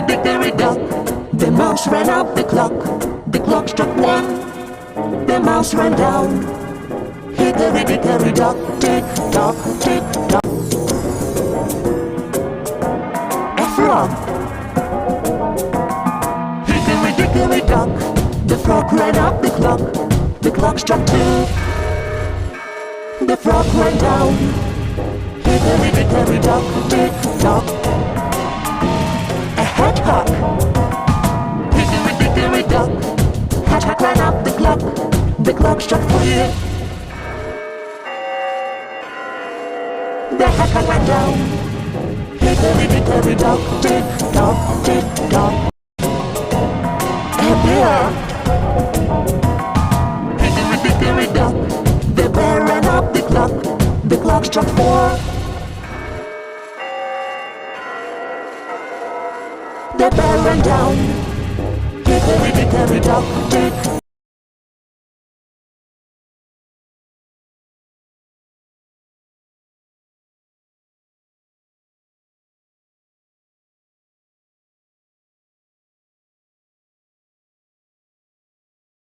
dickory dock. The mouse ran up the clock. The clock struck one. The mouse ran down. Hickory dickory dock, tick tock, tick tock. A frog. Hickory dickory dock. The frog ran up the clock. The clock struck two. The frog went down. Hickory dickory dock, tick tock. A hedgehog. Hickory dickory dock. Hedgehog ran up the clock. The clock struck three. The hedgehog went down. Hickory dickory dock, tick tock, tick tock. A bear. Hickory dickory dock. The bear ran up the clock. The clock struck four. The bear ran down. Hickory dickory dock, tick